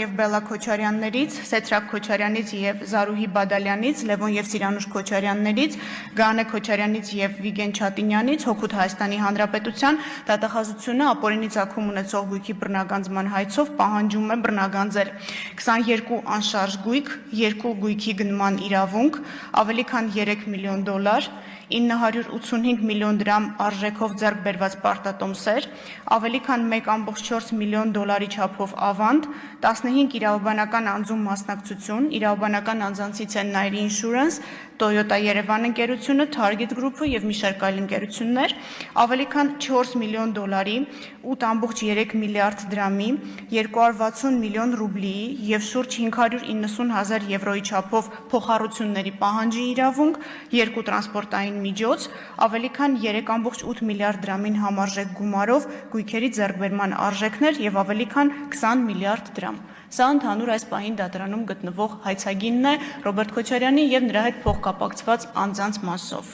եւ Բելլա Քոչարյաններից, Սեթրակ Քոչարյանից եւ Զարուհի Բադալյանից, Լևոն եւ Սիրանուշ Քոչարյաններից, Գանե Քոչարյանից եւ Վիգեն Չատինյանից, Հօգուտ Հայաստանի Հանրապետության դատախազությունը ապօրինի ծագում ունեցող գույքի բռնագանձման հայցով պահանջում է բռնագանձել 22 անշարժ գույք, 2 գույքի գնման իրավունք, ավելի քան $3 միլիոն, 985 միլիոն դրամ արժեքով ձեռք բերված պարտատոմսեր, ավելի քան $1.4 միլիոն չափով ավանդ, 15 իրավաբանական անձում մասնակցություն, իրավաբանական անձանցից են Nairi Insurance, Toyota Երևան ընկերությունը, Target Group-ը եւ մի շարք այլ ընկերություններ, ավելի քան $4 միլիոն, 8.3 միլիարդ դրամի, 260 միլիոն ռուբլիի եւ շուրջ 590,000 եվրոյի չափով փոխառությունների պահանջի իրավունք, 2 տրանսպորտային միջոց, ավելի քան 3.8 միլիարդ դրամին համարժեք գումարով գույքերի ձեռքբերման արժեքներ եւ ավելի քան 20 միլիարդ դրամ։ Սա ընդհանուր այս պահին դատարանում գտնվող հայցագինն է Ռոբերտ Քոչարյանի եւ նրա հետ փոխկապակցված անձանց մասով։